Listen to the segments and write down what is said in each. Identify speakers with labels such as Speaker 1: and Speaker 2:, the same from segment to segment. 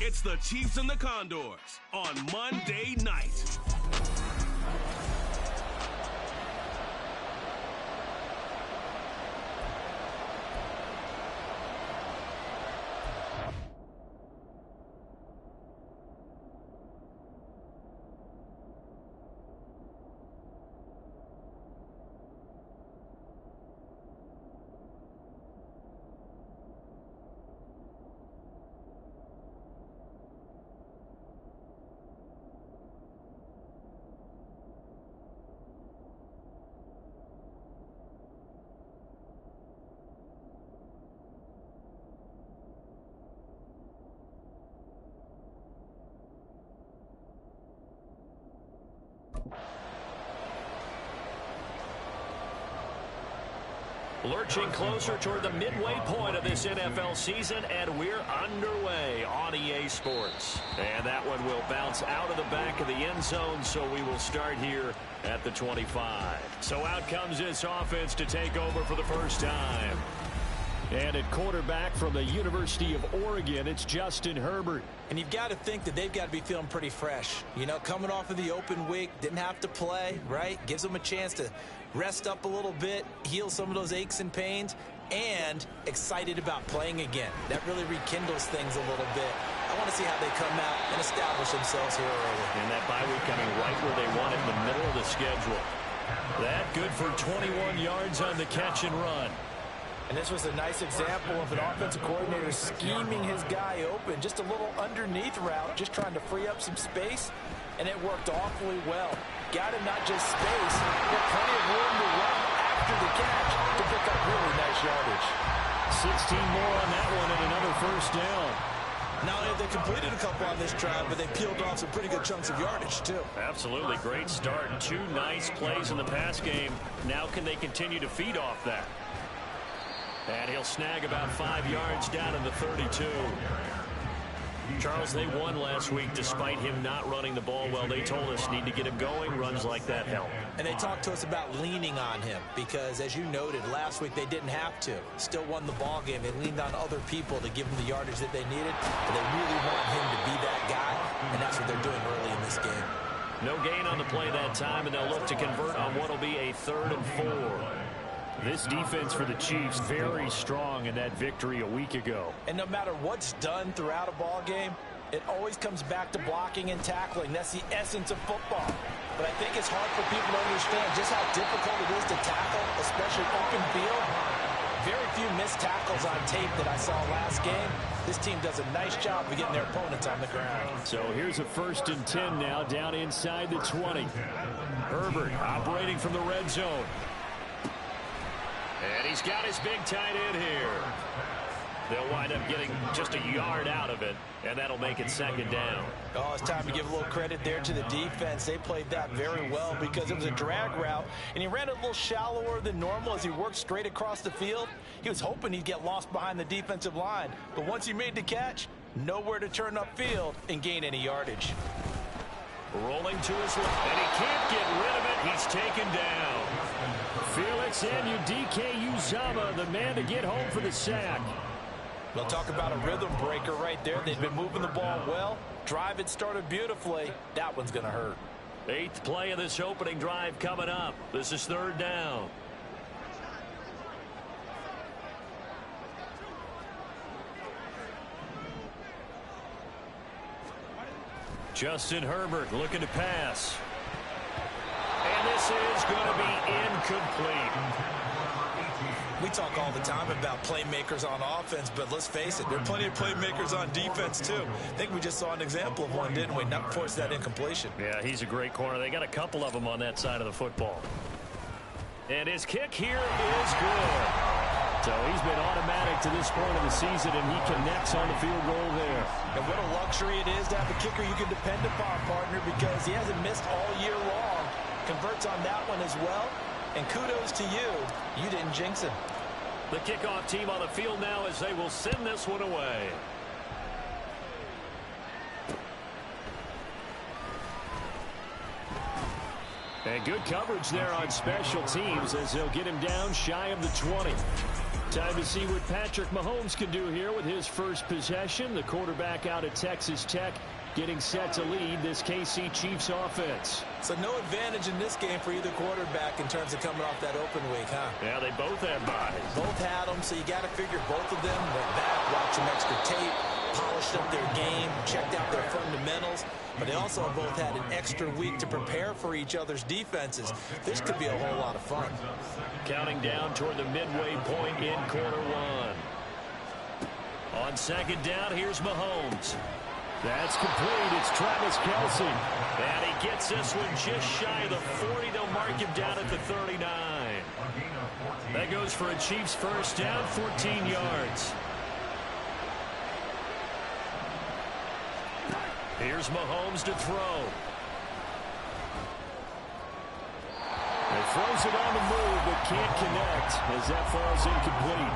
Speaker 1: It's the Chiefs and the Condors on Monday night.
Speaker 2: Lurching closer toward the midway point of this NFL season, and we're underway on EA Sports. And that one will bounce out of the back of the end zone, so we will start here at the 25. So out comes this offense to take over for the first time. And at quarterback from the University of Oregon, it's Justin Herbert.
Speaker 3: And you've got to think that they've got to be feeling pretty fresh. You know, coming off of the open week, didn't have to play, right? Gives them a chance to rest up a little bit, heal some of those aches and pains, and excited about playing again. That really rekindles things a little bit. I want to see how they come out and establish themselves here early.
Speaker 2: And that bye week coming right where they want it in the middle of the schedule. That good for 21 yards on the catch and run.
Speaker 3: And this was a nice example of an offensive coordinator scheming his guy open. Just a little underneath route, just trying to free up some space, and it worked awfully well. Got him not just space, but plenty of room to run after the catch to pick up really nice yardage.
Speaker 2: 16 more on that one and another first down.
Speaker 3: Not only have they completed a couple on this drive, but they peeled off some pretty good chunks of yardage, too.
Speaker 2: Absolutely. Great start. Two nice plays in the pass game. Now can they continue to feed off that? And he'll snag about 5 yards down in the 32. Charles, they won last week despite him not running the ball well. They told us need to get him going. Runs like that help.
Speaker 3: And they talked to us about leaning on him because, as you noted, last week they didn't have to. Still won the ball game. They leaned on other people to give them the yardage that they needed. But they really want him to be that guy, and that's what they're doing early in this game.
Speaker 2: No gain on the play that time, and they'll look to convert on what will be a 3rd and 4. This defense for the Chiefs very strong in that victory a week ago.
Speaker 3: And no matter what's done throughout a ball game, it always comes back to blocking and tackling. That's the essence of football. But I think it's hard for people to understand just how difficult it is to tackle, especially open field. Very few missed tackles on tape that I saw last game. This team does a nice job of getting their opponents on the ground.
Speaker 2: So here's a 1st and 10 now down inside the 20. Herbert operating from the red zone. And he's got his big tight end here. They'll wind up getting just a yard out of it, and that'll make it 2nd down.
Speaker 3: Oh, it's time to give a little credit there to the defense. They played that very well because it was a drag route, and he ran it a little shallower than normal as he worked straight across the field. He was hoping he'd get lost behind the defensive line, but once he made the catch, nowhere to turn upfield and gain any yardage.
Speaker 2: Rolling to his left, and he can't get rid of it. He's taken down. Felix Anudike-Uzomah, the man to get home for the sack.
Speaker 3: We'll talk about a rhythm breaker right there. They've been moving the ball well. Drive had started beautifully. That one's going to hurt.
Speaker 2: 8th play of this opening drive coming up. This is 3rd down. Justin Herbert looking to pass. And this is going to be incomplete.
Speaker 3: We talk all the time about playmakers on offense, but let's face it, there are plenty of playmakers on defense, too. I think we just saw an example of one, didn't we? Not force that incompletion.
Speaker 2: Yeah, he's a great corner. They got a couple of them on that side of the football. And his kick here is good. So he's been automatic to this point of the season, and he connects on the field goal there.
Speaker 3: And what a luxury it is to have a kicker you can depend upon, partner, because he hasn't missed all year long. Converts on that one as well. And kudos to you. You didn't jinx him.
Speaker 2: The kickoff team on the field now as they will send this one away. And good coverage there on special teams as they'll get him down shy of the 20. Time to see what Patrick Mahomes can do here with his first possession. The quarterback out at Texas Tech getting set to lead this KC Chiefs offense.
Speaker 3: So no advantage in this game for either quarterback in terms of coming off that open week, huh?
Speaker 2: Yeah, they both had bodies.
Speaker 3: Both had them, so you got to figure both of them went back, watched some extra tape, polished up their game, checked out their fundamentals. But they also both had an extra week to prepare for each other's defenses. This could be a whole lot of fun.
Speaker 2: Counting down toward the midway point in quarter one. On second down, here's Mahomes. That's complete. It's Travis Kelce. And he gets this one just shy of the 40. They'll mark him down at the 39. That goes for a Chiefs first down, 14 yards. Here's Mahomes to throw. He throws it on the move, but can't connect as that falls incomplete.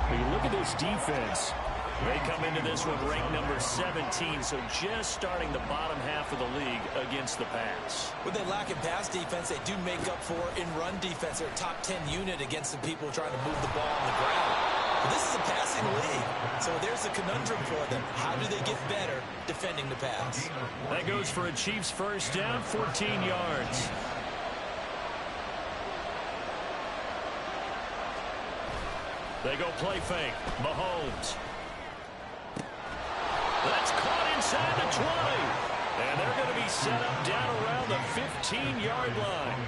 Speaker 2: When you look at this defense, they come into this one ranked number 17, so just starting the bottom half of the league against the pass.
Speaker 3: With their lack of pass defense, they do make up for in run defense. They're a top 10 unit against the people trying to move the ball on the ground. But this is a passing league, so there's a conundrum for them. How do they get better defending the pass?
Speaker 2: That goes for a Chiefs first down, 14 yards. They go play fake. Mahomes. That's caught inside the 20. And they're going to be set up down around the 15-yard line.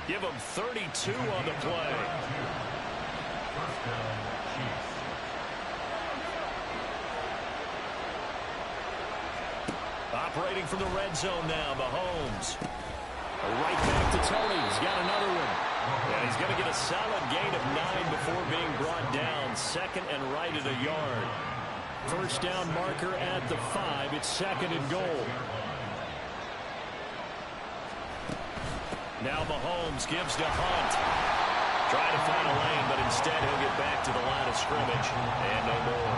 Speaker 2: Give them 32 on the play. Operating from the red zone now, Mahomes. Right back to Tony. He's got another one. And he's going to get a solid gain of 9 before being brought down. Second and right at a yard. First down marker at the 5. It's second and goal. Now Mahomes gives to Hunt. Trying to find a lane, but instead he'll get back to the line of scrimmage. And no more.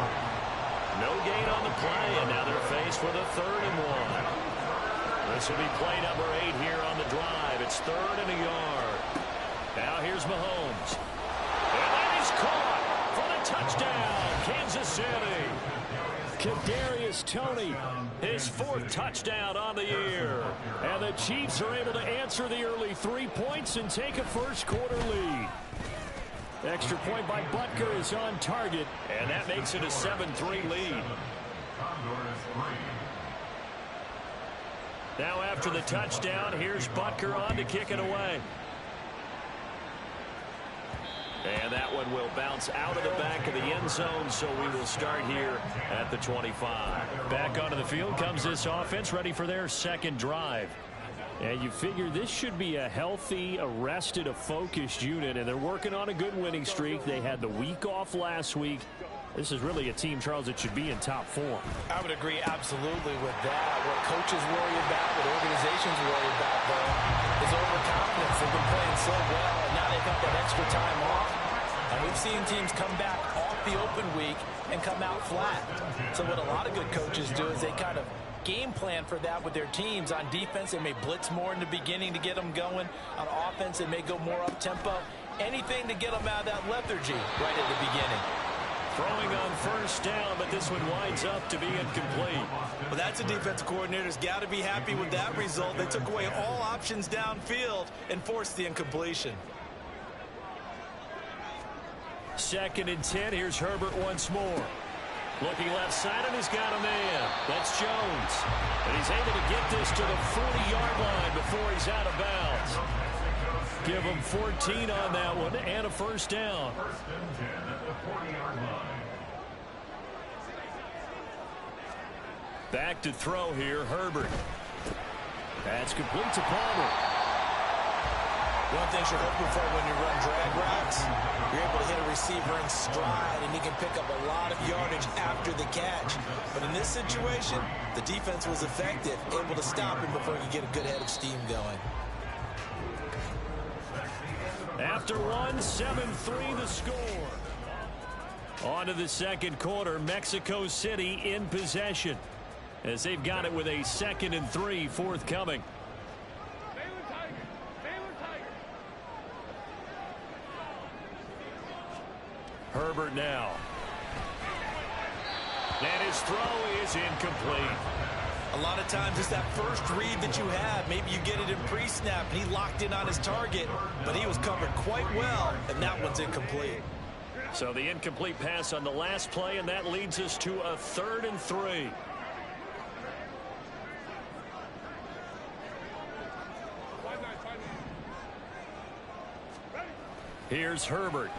Speaker 2: No gain on the play, and now they're faced with a 3rd and 1. This will be play number 8 here on the drive. It's 3rd and a yard. Now here's Mahomes. And that is caught for the touchdown, Kansas City. Kadarius Toney, his 4th touchdown on the year. And the Chiefs are able to answer the early 3 points and take a first quarter lead. Extra point by Butker is on target, and that makes it a 7-3 lead. Now after the touchdown, here's Butker on to kick it away. And that one will bounce out of the back of the end zone, so we will start here at the 25. Back onto the field comes this offense, ready for their second drive. And you figure this should be a healthy, arrested, a focused unit, and they're working on a good winning streak. They had the week off last week. This is really a team, Charles, that should be in top form.
Speaker 3: I would agree absolutely with that. What coaches worry about, what organizations worry about, though, is overconfidence. They've been playing so well, and now they've got that extra time off. And we've seen teams come back off the open week and come out flat. So what a lot of good coaches do is they kind of game plan for that with their teams. On defense, they may blitz more in the beginning to get them going. On offense, they may go more up-tempo. Anything to get them out of that lethargy right at the beginning.
Speaker 2: Throwing on first down, but this one winds up to be incomplete.
Speaker 3: Well, that's a defensive coordinator's got to be happy with that result. They took away all options downfield and forced the incompletion.
Speaker 2: Second and 10. Here's Herbert once more. Looking left side, and he's got a man. That's Jones. And he's able to get this to the 40-yard line before he's out of bounds. Give him 14 on that one and a first down. Back to throw here, Herbert. That's complete to Palmer.
Speaker 3: One thing you're hoping for when you run drag routes, you're able to hit a receiver in stride, and he can pick up a lot of yardage after the catch. But in this situation, the defense was effective, able to stop him before he could get a good head of steam going.
Speaker 2: After one, 7-3 the score. On to the second quarter, Mexico City in possession, as they've got it with a 2nd and 3 forthcoming. Herbert now. And his throw is incomplete.
Speaker 3: A lot of times it's that first read that you have. Maybe you get it in pre-snap, and he locked in on his target, but he was covered quite well, and that one's incomplete.
Speaker 2: So the incomplete pass on the last play, and that leads us to a 3rd and 3. Here's Herbert.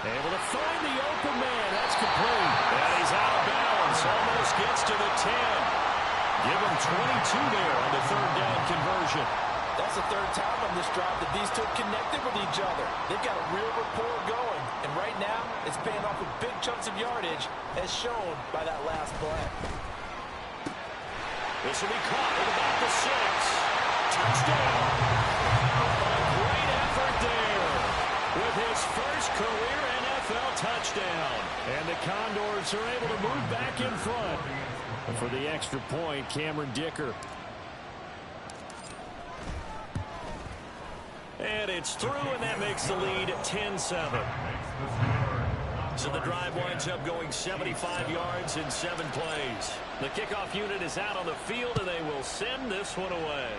Speaker 2: Able to find the open man. That's complete. And he's out of bounds. Almost gets to the 10. Give him 22 there on the 3rd down conversion.
Speaker 3: That's the 3rd time on this drive that these two connected with each other. They've got a real rapport going. And right now, it's paying off with big chunks of yardage, as shown by that last play.
Speaker 2: This will be caught at about the 6. Touchdown. A great effort there with his first career NFL touchdown. And the Condors are able to move back in front. And for the extra point, Cameron Dicker. And it's through, and that makes the lead 10-7. So the drive winds up going 75 yards in 7 plays. The kickoff unit is out on the field, and they will send this one away.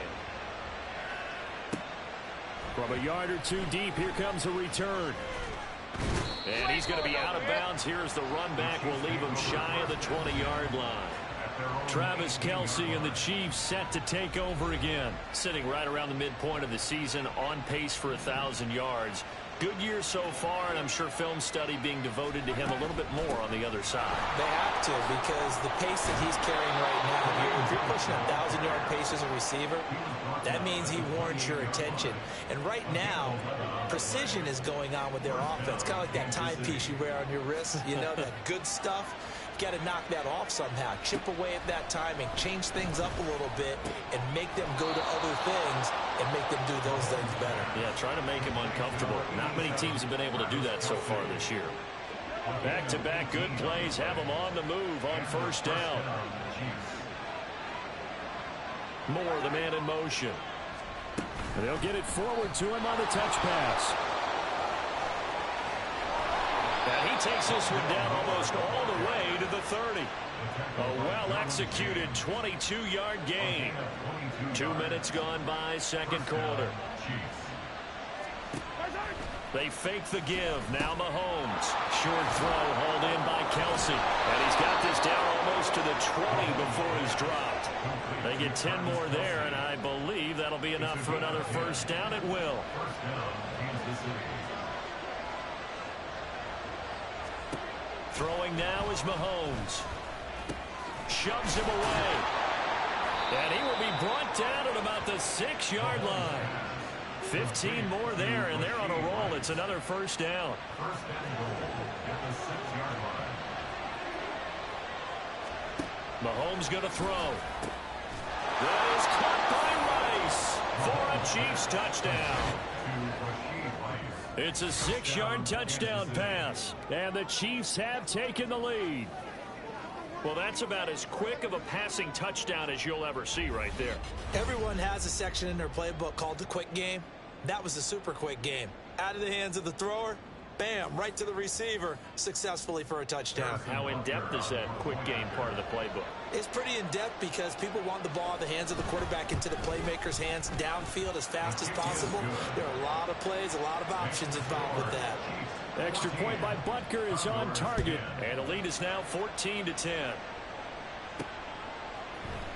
Speaker 2: From a yard or 2 deep, here comes a return. And he's going to be out of bounds. Here's the run back. Will leave him shy of the 20-yard line. Travis Kelce and the Chiefs set to take over again. Sitting right around the midpoint of the season, on pace for 1,000 yards. Good year so far, and I'm sure film study being devoted to him a little bit more on the other side.
Speaker 3: They have to, because the pace that he's carrying right now, if you're pushing a 1,000-yard pace as a receiver, that means he warrants your attention. And right now, precision is going on with their offense. Kind of like that timepiece you wear on your wrist, you know, that good stuff. You've got to knock that off somehow. Chip away at that timing, change things up a little bit, and make them go to other things and make them do those things better.
Speaker 2: Yeah, try to make him uncomfortable. Not many teams have been able to do that so far this year. Back-to-back good plays have them on the move on 1st down. Moore, the man in motion. And they'll get it forward to him on the touch pass. And he takes this one down almost all the way to the 30. A well-executed 22-yard gain. 2 minutes gone by, 2nd quarter. They fake the give. Now Mahomes. Short throw hauled in by Kelce. And he's got this down almost to the 20 before he's dropped. They get 10 more there, and I believe that'll be enough for another 1st down at will. Throwing now is Mahomes. Shoves him away. And he will be brought down at about the 6-yard line. 15 more there, and they're on a roll. It's another 1st down. Mahomes going to throw. That is caught by Rice for a Chiefs touchdown. It's a 6-yard touchdown pass, and the Chiefs have taken the lead. Well, that's about as quick of a passing touchdown as you'll ever see right there.
Speaker 3: Everyone has a section in their playbook called the quick game. That was the super quick game. Out of the hands of the thrower, bam, right to the receiver, successfully for a touchdown.
Speaker 2: How in-depth is that quick game part of the playbook?
Speaker 3: It's pretty in-depth because people want the ball in the hands of the quarterback into the playmaker's hands downfield as fast as possible. There are a lot of plays, a lot of options involved with that.
Speaker 2: Extra point by Butker is on target, and the lead is now 14-10.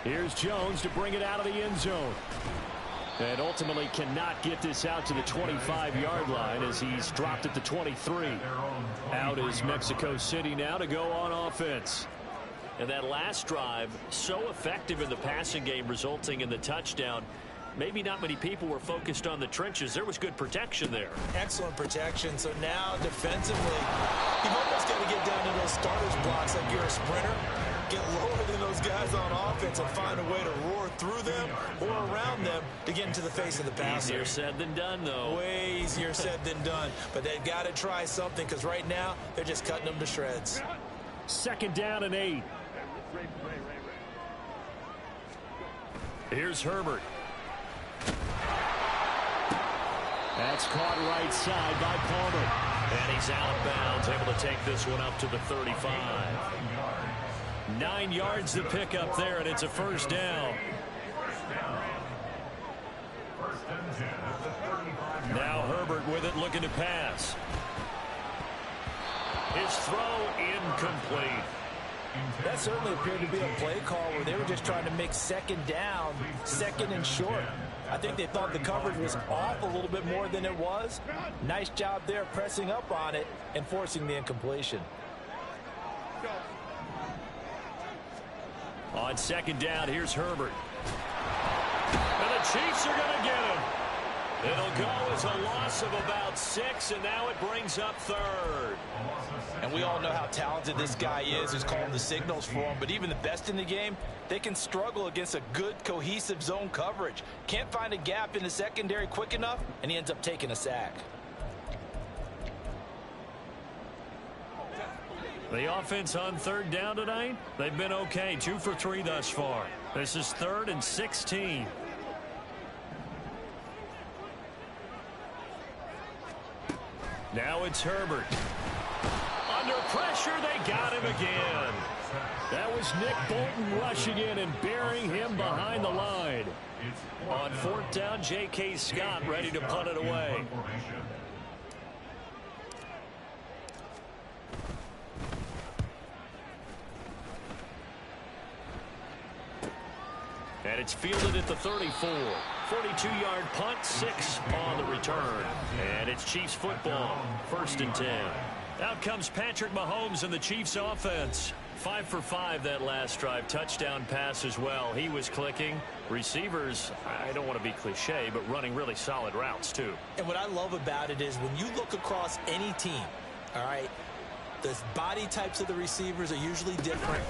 Speaker 2: Here's Jones to bring it out of the end zone. And ultimately cannot get this out to the 25-yard line as he's dropped at the 23. Out is Mexico City now to go on offense. And that last drive, so effective in the passing game, resulting in the touchdown. Maybe not many people were focused on the trenches. There was good protection there.
Speaker 3: Excellent protection. So now defensively, you've almost got to get down to those starters blocks like you're a sprinter. Get lower than those guys on offense and find a way to roar through them or around them to get into the face of the passer.
Speaker 2: Easier said than done, though.
Speaker 3: Way easier said than done. But they've got to try something because right now they're just cutting them to shreds.
Speaker 2: 2nd down and 8. That's caught right side by Palmer. And he's out of bounds, able to take this one up to the 35. 9 yards to pick up there, and it's a first down. Now Herbert with it, looking to pass. His throw incomplete.
Speaker 3: That certainly appeared to be a play call where they were just trying to make second down, second and short. I think they thought the coverage was off a little bit more than it was. Nice job there pressing up on it and forcing the incompletion.
Speaker 2: On second down, here's Herbert. And the Chiefs are going to get him. It'll go as a loss of about 6, and now it brings up third.
Speaker 3: And we all know how talented this guy is who's calling the signals for him, but even the best in the game, they can struggle against a good, cohesive zone coverage. Can't find a gap in the secondary quick enough, and he ends up taking a sack.
Speaker 2: The offense on third down tonight, they've been okay. 2 for 3 thus far. This is 3rd and 16. Now it's Herbert. Under pressure, they got him again. That was Nick Bolton rushing in and burying him behind the line. On 4th down, J.K. Scott ready to punt it away. And it's fielded at the 34. 42-yard punt, 6 on the return. And it's Chiefs football, 1st and 10. Out comes Patrick Mahomes and the Chiefs offense. 5 for 5 that last drive. Touchdown pass as well. He was clicking. Receivers, I don't want to be cliche, but running really solid routes too.
Speaker 3: And what I love about it is when you look across any team, all right, the body types of the receivers are usually different.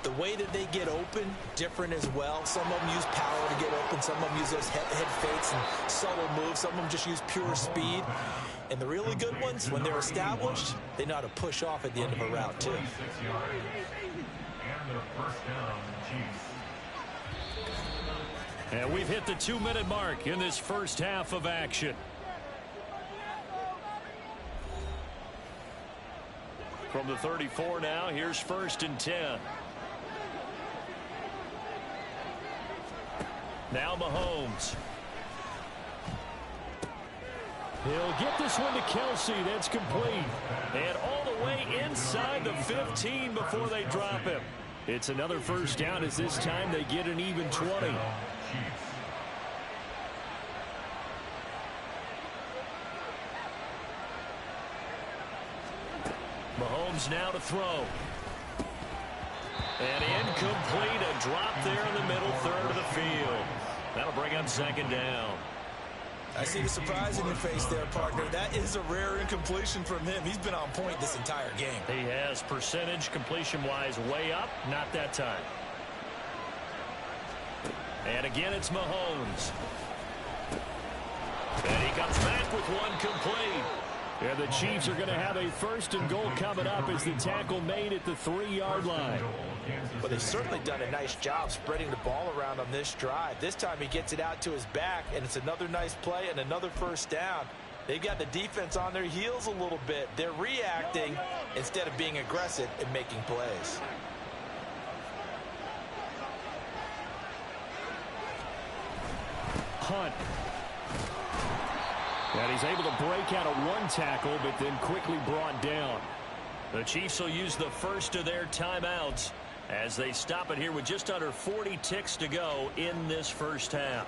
Speaker 3: The way that they get open, different as well. Some of them use power to get open. Some of them use those head fakes and subtle moves. Some of them just use pure speed. And the really good ones, when they're established, they know how to push off at the end of a route, too.
Speaker 2: And we've hit the 2-minute mark in this first half of action. From the 34 now, here's 1st and 10. Now Mahomes. He'll get this one to Kelsey. That's complete. And all the way inside the 15 before they drop him. It's another first down as this time they get an even 20. Mahomes now to throw. And incomplete. A drop there in the middle third of the field. That'll bring up 2nd down.
Speaker 3: I see the surprise in your face there, partner. That is a rare incompletion from him. He's been on point this entire game.
Speaker 2: He has. Percentage completion-wise way up. Not that time. And again, it's Mahomes. And he comes back with one complete. And the Chiefs are going to have a 1st and goal coming up as the tackle made at the 3-yard line.
Speaker 3: But they've certainly done a nice job spreading the ball around on this drive. This time he gets it out to his back, and it's another nice play and another first down. They've got the defense on their heels a little bit. They're reacting instead of being aggressive and making plays.
Speaker 2: Hunt. And he's able to break out of one tackle, but then quickly brought down. The Chiefs will use the first of their timeouts as they stop it here with just under 40 ticks to go in this first half.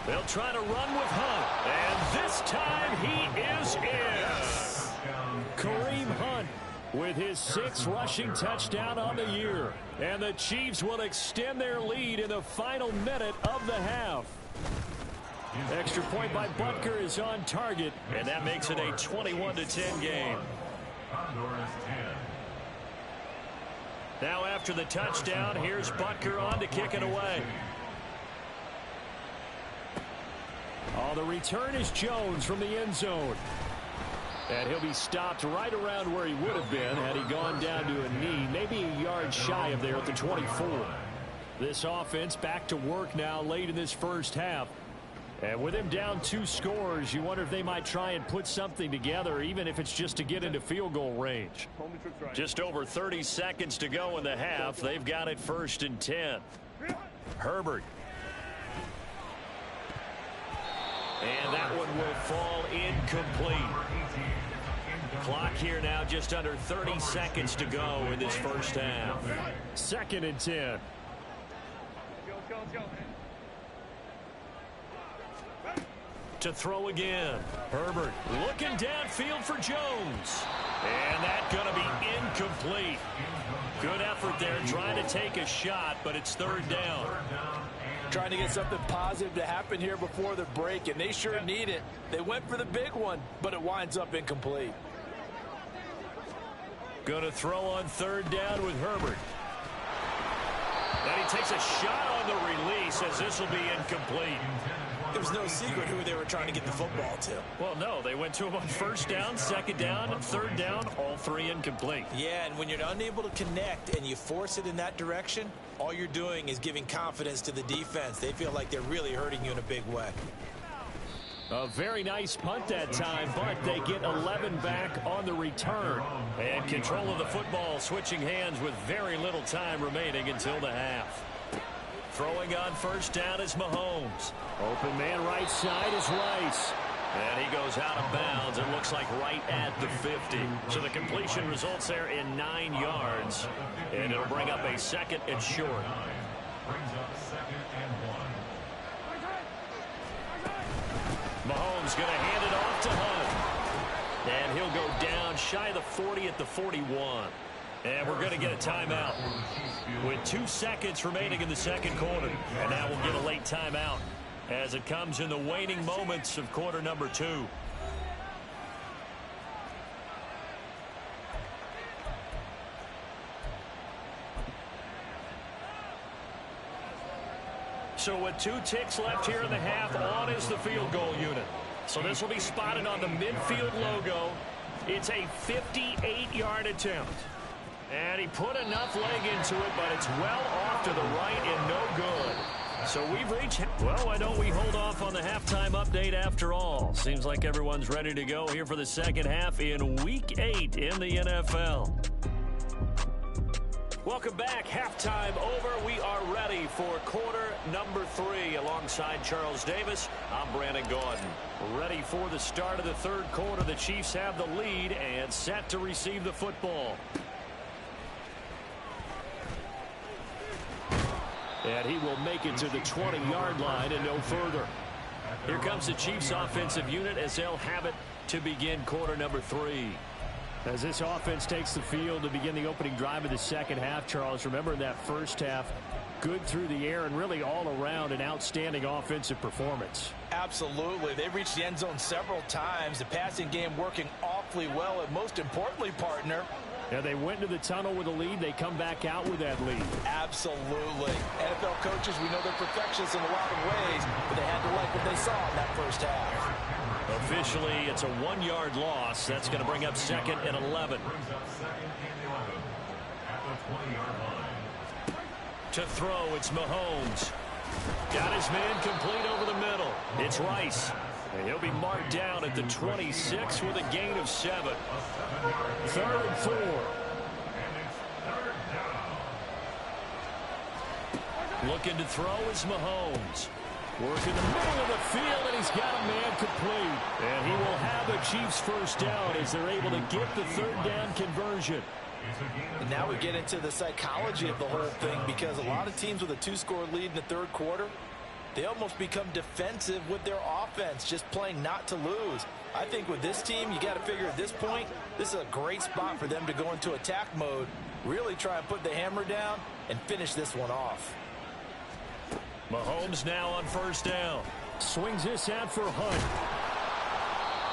Speaker 2: They'll try to run with Hunt, and this time he is in. Kareem Hunt with his 6th rushing touchdown on the year. And the Chiefs will extend their lead in the final minute of the half. Extra point by Butker is on target, and that makes it a 21-10 game. Now after the touchdown, here's Butker on to kick it away. Oh, the return is Jones from the end zone. And he'll be stopped right around where he would have been had he gone down to a knee, maybe a yard shy of there at the 24. This offense back to work now late in this first half. And with him down 2 scores, you wonder if they might try and put something together, even if it's just to get into field goal range. Just over 30 seconds to go in the half. They've got it 1st and 10. Herbert. And that one will fall incomplete. Clock here now just under 30 seconds to go in this first half. 2nd and 10. To throw again. Herbert looking downfield for Jones. And that's going to be incomplete. Good effort there trying to take a shot, but it's 3rd down.
Speaker 3: Trying to get something positive to happen here before the break, and they sure need it. They went for the big one, but it winds up incomplete.
Speaker 2: Going to throw on 3rd down with Herbert. And he takes a shot on the release as this will be incomplete.
Speaker 3: There was no secret who they were trying to get the football to.
Speaker 2: Well, no, they went to him on 1st down, 2nd down, 3rd down, all 3 incomplete.
Speaker 3: Yeah, and when you're unable to connect and you force it in that direction, all you're doing is giving confidence to the defense. They feel like they're really hurting you in a big way.
Speaker 2: A very nice punt that time, but they get 11 back on the return. And control of the football switching hands with very little time remaining until the half. Throwing on 1st down is Mahomes. Open man right side is Rice. And he goes out of bounds. It looks like right at the 50. So the completion results there in 9 yards. And it'll bring up a 2nd and short. Mahomes going to hand it off to Hunt. And he'll go down shy of the 40 at the 41. And we're going to get a timeout with 2 seconds remaining in the 2nd quarter. And now we'll get a late timeout as it comes in the waning moments of quarter number 2. So with 2 ticks left here in the half, on is the field goal unit. So this will be spotted on the midfield logo. It's a 58-yard attempt. And he put enough leg into it, but it's well off to the right and no good. So we've reached, well, why don't we hold off on the halftime update after all? Seems like everyone's ready to go here for the 2nd half in Week 8 in the NFL. Welcome back. Halftime over. We are ready for quarter number 3 alongside Charles Davis. I'm Brandon Gaudin. Ready for the start of the 3rd quarter. The Chiefs have the lead and set to receive the football. And he will make it to the 20-yard line and no further. Here comes the Chiefs offensive unit as they'll have it to begin quarter number 3. As this offense takes the field to begin the opening drive of the 2nd half, Charles, remember in that first half, good through the air and really all around an outstanding offensive performance.
Speaker 3: Absolutely. They've reached the end zone several times. The passing game working awfully well. And most importantly, partner,
Speaker 2: yeah, they went to the tunnel with a lead. They come back out with that lead.
Speaker 3: Absolutely. NFL coaches, we know they're perfectionists in a lot of ways, but they had to like what they saw in that first half.
Speaker 2: Officially, it's a 1-yard loss. That's going to bring up 2nd and 11. To throw, it's Mahomes. Got his man complete over the middle. It's Rice. And he'll be marked down at the 26 with a gain of 7. 3rd and 4. Looking to throw is Mahomes. Working the middle of the field, and he's got a man complete. And he will have the Chiefs 1st down as they're able to get the 3rd down conversion.
Speaker 3: And now we get into the psychology of the whole thing, because a lot of teams with a 2-score lead in the 3rd quarter, they almost become defensive with their offense, just playing not to lose. I think with this team, you got to figure at this point, this is a great spot for them to go into attack mode, really try and put the hammer down and finish this one off.
Speaker 2: Mahomes now on 1st down. Swings this out for Hunt.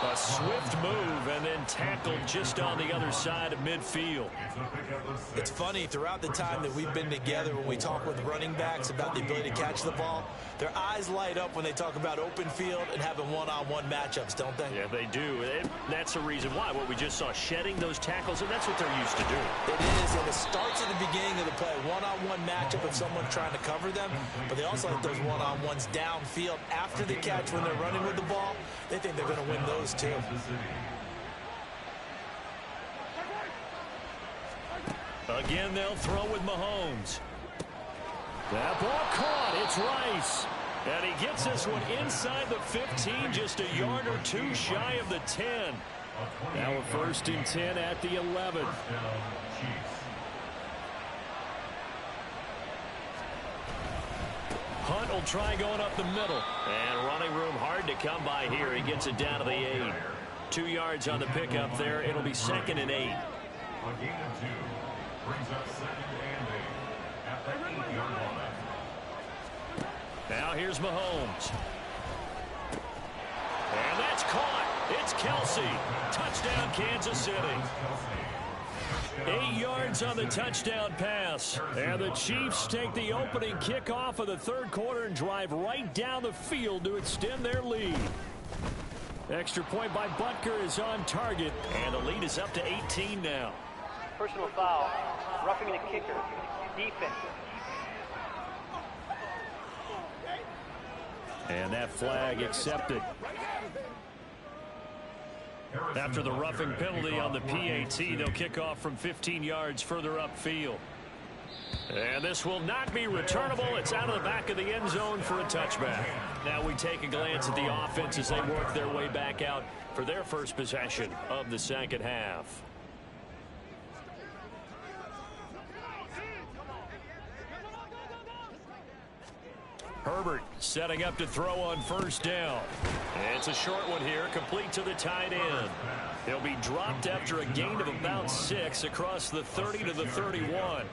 Speaker 2: A swift move and then tackled just on the other side of midfield.
Speaker 3: It's funny, throughout the time that we've been together, when we talk with running backs about the ability to catch the ball, their eyes light up when they talk about open field and having one-on-one matchups, don't they?
Speaker 2: Yeah, they do. That's the reason why. What we just saw, shedding those tackles, and that's what they're used to doing.
Speaker 3: It is, and it starts at the beginning of the play. One-on-one matchup of someone trying to cover them, but they also have those one-on-ones downfield after the catch when they're running with the ball. They think they're going to win those too.
Speaker 2: Again, they'll throw with Mahomes. That ball caught. It's Rice. And he gets this one inside the 15, just a yard or two shy of the 10. Now a 1st and 10 at the 11. Hunt will try going up the middle. And running room hard to come by here. He gets it down to the 8. 2 yards on the pickup there. It'll be 2nd and 8.
Speaker 4: A gain of 2 brings up 2nd and 8 at the 8-yard line.
Speaker 2: Now here's Mahomes. And that's caught. It's Kelsey. Touchdown, Kansas City. 8 yards on the touchdown pass. And the Chiefs take the opening kickoff of the 3rd quarter and drive right down the field to extend their lead. Extra point by Butker is on target. And the lead is up to 18 now.
Speaker 5: Personal foul. Roughing the kicker. Defense.
Speaker 2: And that flag accepted. After the roughing penalty on the PAT, they'll kick off from 15 yards further upfield. And this will not be returnable. It's out of the back of the end zone for a touchback. Now we take a glance at the offense as they work their way back out for their first possession of the 2nd half. Herbert setting up to throw on 1st down. And it's a short one here, complete to the tight end. He'll be dropped after a gain of about 6 across the 30 to the 31.
Speaker 3: Well,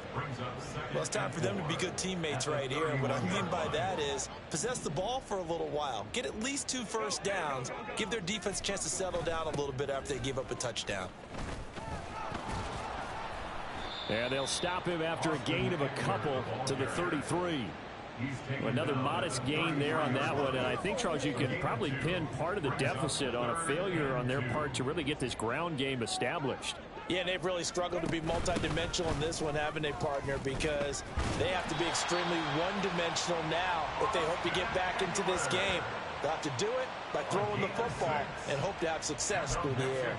Speaker 3: it's time for them to be good teammates right here. And what I mean by that is possess the ball for a little while. Get at least 2 first downs. Give their defense a chance to settle down a little bit after they give up a touchdown.
Speaker 2: And they'll stop him after a gain of a couple to the 33. Another modest gain there on that one, and I think, Charles, you can probably pin part of the deficit on a failure on their part to really get this ground game established.
Speaker 3: Yeah, and they've really struggled to be multidimensional in this one, having a partner, because they have to be extremely one-dimensional now if they hope to get back into this game. They'll have to do it by throwing the football and hope to have success through the air.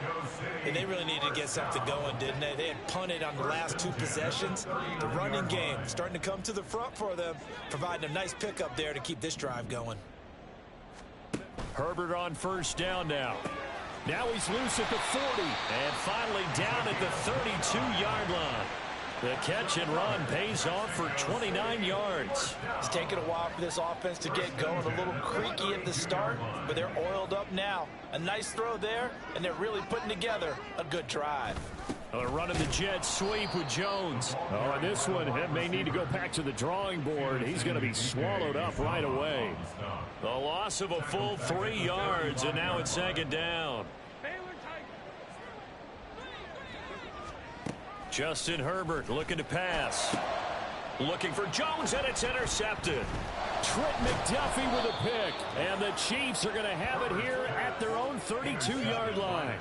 Speaker 3: And they really needed to get something going, didn't they? They had punted on the last 2 possessions. The running game starting to come to the front for them, providing a nice pickup there to keep this drive going.
Speaker 2: Herbert on 1st down now. Now he's loose at the 40 and finally down at the 32-yard line. The catch and run pays off for 29 yards.
Speaker 3: It's taken a while for this offense to get going. A little creaky at the start, but they're oiled up now. A nice throw there, and they're really putting together a good drive.
Speaker 2: They're running the jet sweep with Jones. Oh, and this one may need to go back to the drawing board. He's going to be swallowed up right away. The loss of a full 3 yards, and now it's 2nd down. Justin Herbert looking to pass. Looking for Jones, and it's intercepted. Trent McDuffie with a pick. And the Chiefs are going to have it here at their own 32-yard line.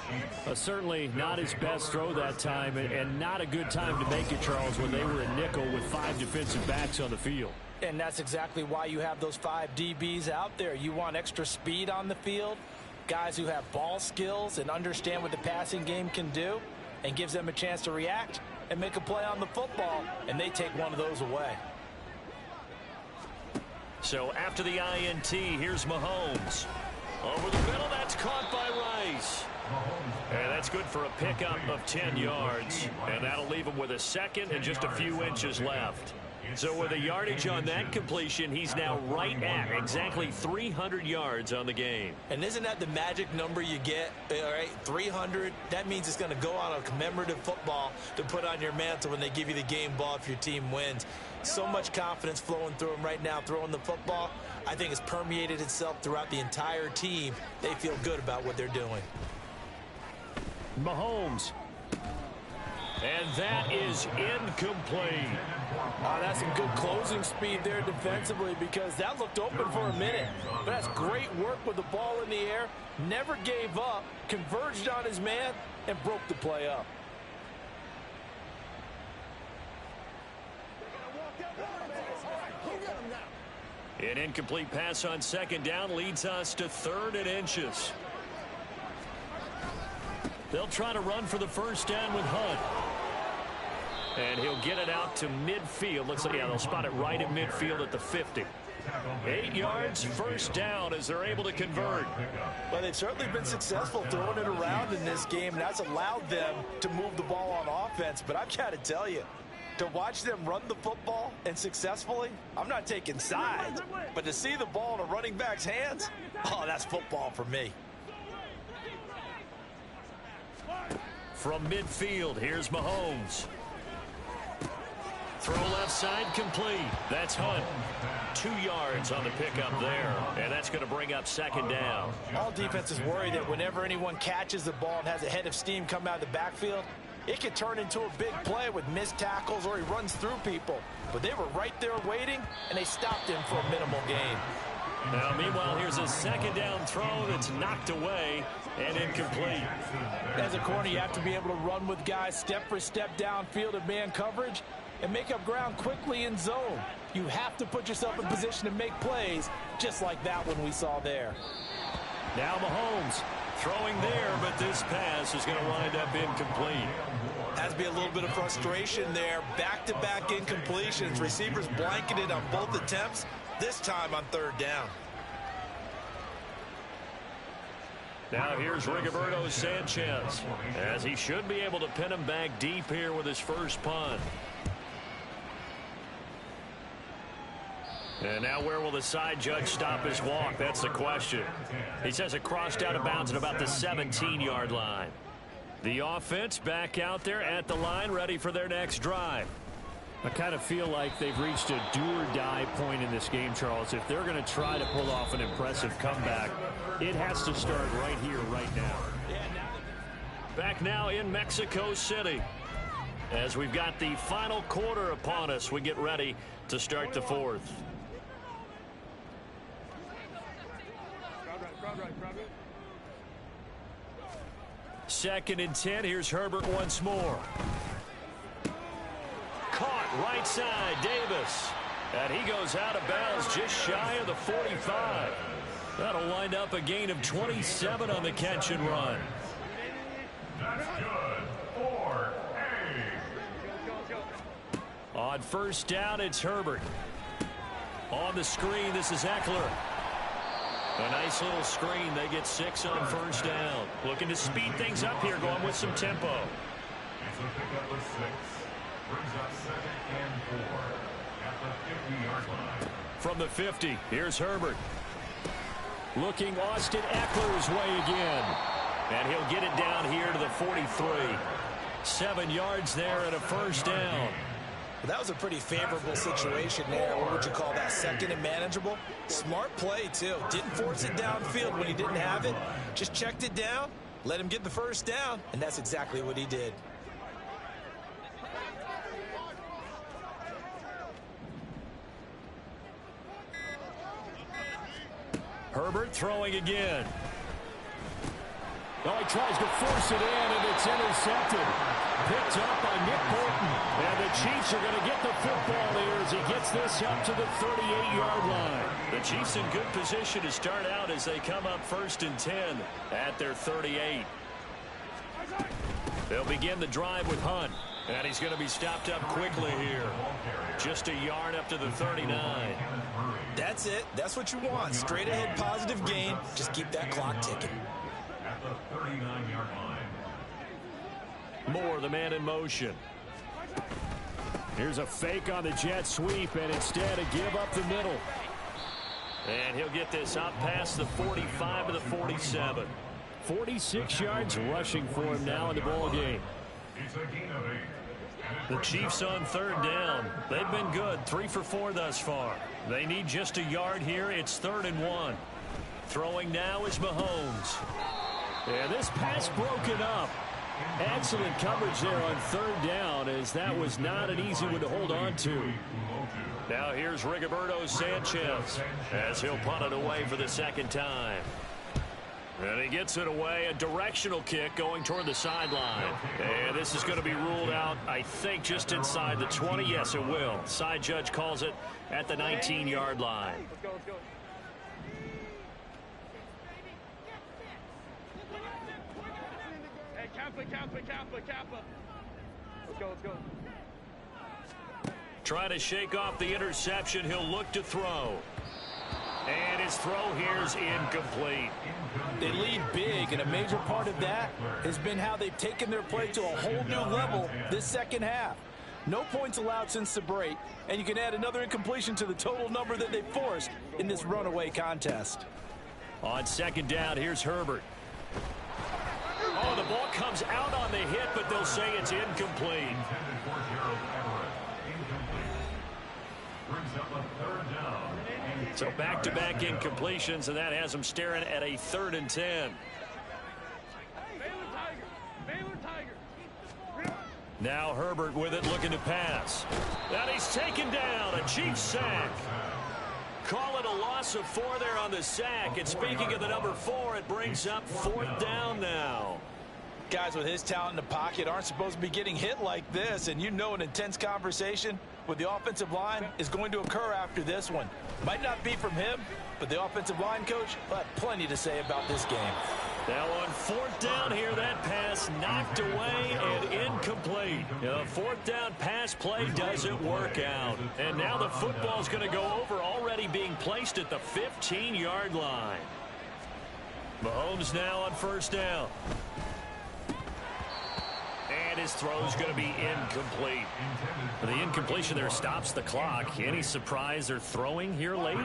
Speaker 2: Certainly not his best throw that time, and not a good time to make it, Charles, when they were a nickel with 5 defensive backs on the field.
Speaker 3: And that's exactly why you have those 5 DBs out there. You want extra speed on the field, guys who have ball skills and understand what the passing game can do, and gives them a chance to react and make a play on the football, and they take one of those away.
Speaker 2: So after the INT, here's Mahomes. Over the middle, that's caught by Rice. And that's good for a pickup of 10 yards. And that'll leave him with a 2nd and just a few inches left. So with a yardage on that completion, he's now right at exactly 300 yards on the game.
Speaker 3: And isn't that the magic number you get, all right, 300? That means it's going to go on a commemorative football to put on your mantle when they give you the game ball if your team wins. So much confidence flowing through him right now throwing the football. I think it's permeated itself throughout the entire team. They feel good about what they're doing.
Speaker 2: Mahomes. And that is incomplete.
Speaker 6: That's some good closing speed there defensively because that looked open for a minute. But that's great work with the ball in the air. Never gave up, converged on his man, and broke the play up.
Speaker 2: An incomplete pass on second down leads us to 3rd and inches. They'll try to run for the first down with Hunt. And he'll get it out to midfield. Looks like, yeah, they'll spot it right at midfield at the 50. 8 yards, first down as they're able to convert.
Speaker 3: Well, they've certainly been successful throwing it around in this game, and that's allowed them to move the ball on offense. But I've got to tell you, to watch them run the football and successfully, I'm not taking sides. But to see the ball in a running back's hands, oh, that's football for me.
Speaker 2: From midfield, here's Mahomes. Throw left side complete. That's Hunt. 2 yards on the pickup there. And that's going to bring up second down.
Speaker 3: All defenses worry that whenever anyone catches the ball and has a head of steam come out of the backfield, it could turn into a big play with missed tackles or he runs through people. But they were right there waiting, and they stopped him for a minimal gain.
Speaker 2: Now, meanwhile, here's a second down throw that's knocked away and incomplete.
Speaker 6: As a corner, you have to be able to run with guys step for step downfield in man coverage and make up ground quickly in zone. You have to put yourself in position to make plays, just like that one we saw there.
Speaker 2: Now Mahomes throwing there, but this pass is going to wind up incomplete.
Speaker 3: Has to be a little bit of frustration there. Back-to-back incompletions. Receivers blanketed on both attempts, this time on 3rd down.
Speaker 2: Now here's Rigoberto Sanchez, as he should be able to pin him back deep here with his first punt. And now where will the side judge stop his walk? That's the question. He says it crossed out of bounds at about the 17-yard line. The offense back out there at the line, ready for their next drive. I kind of feel like they've reached a do-or-die point in this game, Charles. If they're going to try to pull off an impressive comeback, it has to start right here, right now. Back now in Mexico City. As we've got the final quarter upon us, we get ready to start the 4th. Second and 10. Here's Herbert once more. Caught right side, Davis. And he goes out of bounds just shy of the 45. That'll wind up a gain of 27 on the catch and run.
Speaker 4: That's good for A.
Speaker 2: On first down, it's Herbert. On the screen, this is Eckler. A nice little screen. They get 6 on first down. Looking to speed things up here, going with some tempo.
Speaker 4: It's a pickup of 6. Brings up 2nd and 4 at the 50-yard line.
Speaker 2: From the 50, here's Herbert. Looking Austin Eckler's way again. And he'll get it down here to the 43. 7 yards there and a first down.
Speaker 3: That was a pretty favorable situation there. What would you call that? 2nd and manageable? Smart play, too. Didn't force it downfield when he didn't have it. Just checked it down, let him get the first down, and that's exactly what he did.
Speaker 2: Herbert throwing again.
Speaker 6: Oh, he tries to force it in, and it's intercepted. Picked up by Nick Bolton.
Speaker 2: And the Chiefs are going to get the football here as he gets this up to the 38-yard line. The Chiefs in good position to start out as they come up 1st and 10 at their 38. They'll begin the drive with Hunt. And he's going to be stopped up quickly here. Just a yard up to the 39.
Speaker 3: That's it. That's what you want. Straight ahead positive gain. Just keep that clock ticking.
Speaker 4: At the 39-yard line.
Speaker 2: Moore, the man in motion. Here's a fake on the jet sweep, and instead a give up the middle. And he'll get this up past the 45 to the 47. 46 yards rushing for him now in the ball game. The Chiefs on third down. They've been good, 3 for 4 thus far. They need just a yard here. It's 3rd and 1. Throwing now is Mahomes. And this pass broken up. Excellent coverage there on third down, as that was not an easy one to hold on to. Now here's Rigoberto Sanchez as he'll punt it away for the second time. And he gets it away, a directional kick going toward the sideline. And this is going to be ruled out, I think, just inside the 20. Yes, it will. Side judge calls it at the 19-yard line.
Speaker 5: Let's go, let's go. Hey, Kappa. Let's go, let's go.
Speaker 2: Trying to shake off the interception. He'll look to throw. And his throw here is incomplete.
Speaker 6: They lead big, and a major part of that has been how they've taken their play to a whole new level this second half. No points allowed since the break, and you can add another incompletion to the total number that they forced in this runaway contest.
Speaker 2: On second down, here's Herbert. Oh, the ball comes out on the hit, but they'll say it's incomplete. So back-to-back incompletions, and that has them staring at a 3rd and 10.
Speaker 5: Baylor Tiger.
Speaker 2: Now Herbert with it, looking to pass. And he's taken down, a Chiefs sack. Call it a loss of 4 there on the sack. And speaking of the number 4, it brings up 4th down now.
Speaker 6: Guys with his talent in the pocket aren't supposed to be getting hit like this, and you know an intense conversation with the offensive line is going to occur after this one. Might not be from him, but the offensive line coach will have plenty to say about this game.
Speaker 2: Now on 4th down here, that pass knocked away and incomplete. The 4th down pass play doesn't work out. And now the football's going to go over, already being placed at the 15-yard line. Mahomes now on 1st down. And his throw's going to be incomplete. The incompletion there stops the clock. Any surprise they're throwing here late?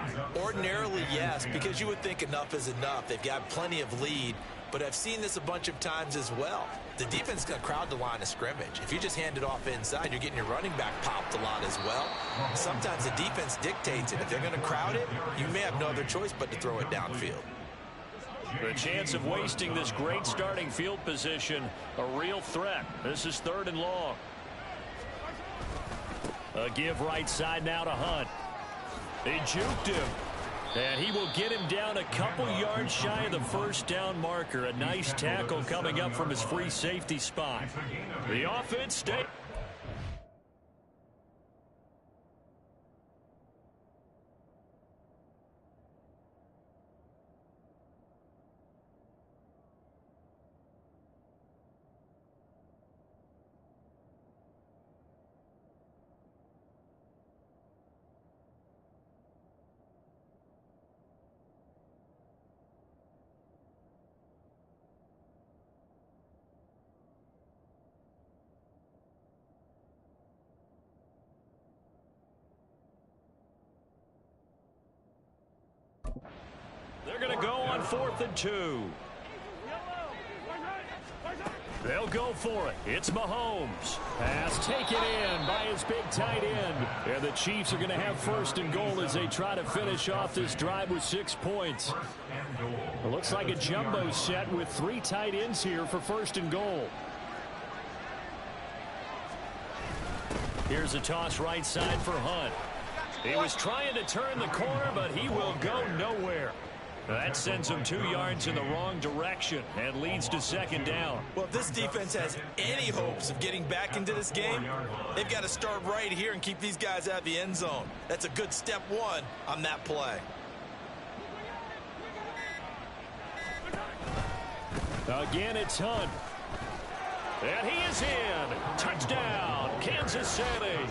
Speaker 3: Ordinarily, yes, because you would think enough is enough. They've got plenty of lead, but I've seen this a bunch of times as well. The defense is going to crowd the line of scrimmage. If you just hand it off inside, you're getting your running back popped a lot as well. Sometimes the defense dictates it. If they're going to crowd it, you may have no other choice but to throw it downfield.
Speaker 2: The chance of wasting this great starting field position, a real threat. This is 3rd and long. A give right side now to Hunt. They juked him. And he will get him down a couple yards shy of the 1st down marker. A nice tackle coming up from his free safety spot. The offense stays. They're going to go on 4th and 2. They'll go for it. It's Mahomes. Pass taken in by his big tight end. And the Chiefs are going to have 1st and goal as they try to finish off this drive with 6 points. It looks like a jumbo set with 3 tight ends here for 1st and goal. Here's a toss right side for Hunt. He was trying to turn the corner, but he will go nowhere. That sends him 2 yards in the wrong direction and leads to 2nd down.
Speaker 3: Well, if this defense has any hopes of getting back into this game, they've got to start right here and keep these guys out of the end zone. That's a good step 1 on that play.
Speaker 2: Again, it's Hunt. And he is in. Touchdown, Kansas City.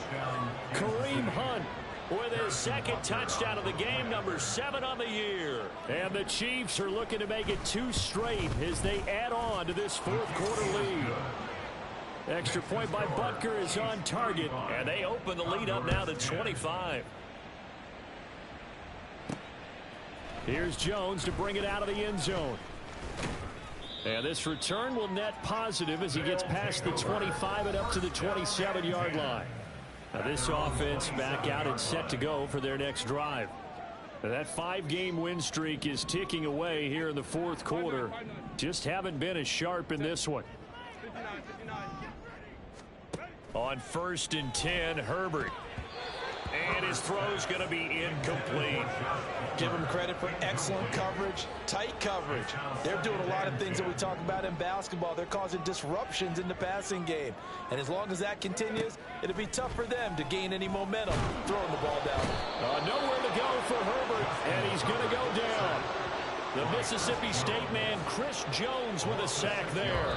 Speaker 2: Kareem Hunt with his 2nd touchdown of the game, number 7 on the year. And the Chiefs are looking to make it 2 straight as they add on to this 4th quarter lead. Extra point by Butker is on target, and they open the lead up now to 25. Here's Jones to bring it out of the end zone. And this return will net positive as he gets past the 25 and up to the 27-yard line. Now this offense back out and set to go for their next drive. Now that 5-game win streak is ticking away here in the fourth quarter. Just haven't been as sharp in this one. On 1st and 10, Herbert. And his throw's going to be incomplete.
Speaker 6: Give him credit for excellent coverage, tight coverage. They're doing a lot of things that we talk about in basketball. They're causing disruptions in the passing game. And as long as that continues, it'll be tough for them to gain any momentum throwing the ball down.
Speaker 2: Nowhere to go for Herbert, and he's going to go down. The Mississippi State man, Chris Jones, with a sack there.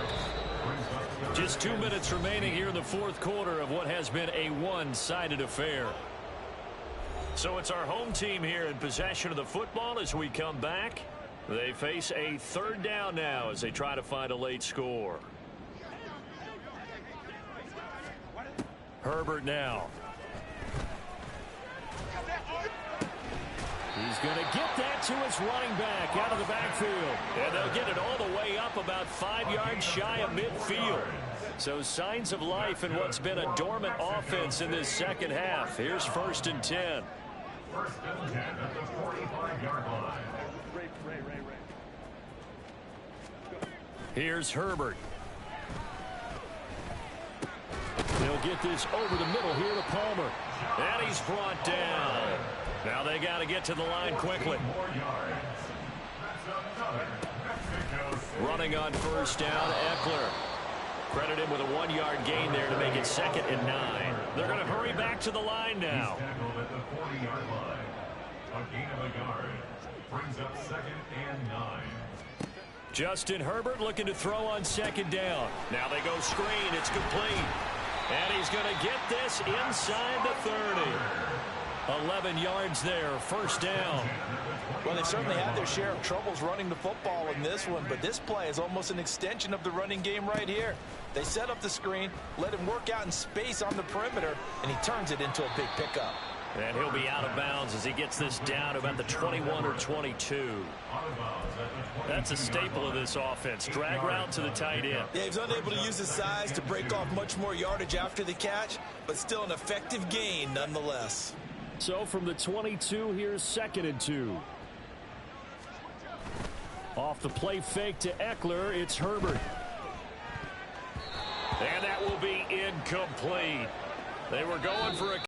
Speaker 2: Just 2 minutes remaining here in the fourth quarter of what has been a one-sided affair. So it's our home team here in possession of the football as we come back. They face a 3rd down now as they try to find a late score. Herbert now. He's going to get that to his running back out of the backfield. And they'll get it all the way up about 5 yards shy of midfield. So signs of life in what's been a dormant offense in this second half. Here's 1st and 10.
Speaker 4: 1st and 10 at the 45-yard line.
Speaker 2: Here's Herbert. They'll get this over the middle here to Palmer. And he's brought down. Now they got to get to the line quickly. Running on 1st down, Eckler. Credit him with a 1-yard gain there to make it 2nd and 9. They're going to hurry back to the line now.
Speaker 4: He's tackled at the 40-yard line. A gain of a yard. Brings up 2nd and 9.
Speaker 2: Justin Herbert looking to throw on 2nd down. Now they go screen. It's complete. And he's going to get this inside the 30. 11 yards there, 1st down.
Speaker 6: Well, they certainly had their share of troubles running the football in this one, but this play is almost an extension of the running game right here. They set up the screen, let him work out in space on the perimeter, and he turns it into a big pickup.
Speaker 2: And he'll be out of bounds as he gets this down about the 21 or 22. That's a staple of this offense. Drag route to the tight end.
Speaker 6: Yeah, he's unable to use his size to break off much more yardage after the catch, but still an effective gain nonetheless.
Speaker 2: So from the 22, here's 2nd and 2. Off the play fake to Eckler, it's Herbert. And that will be incomplete. They were going for a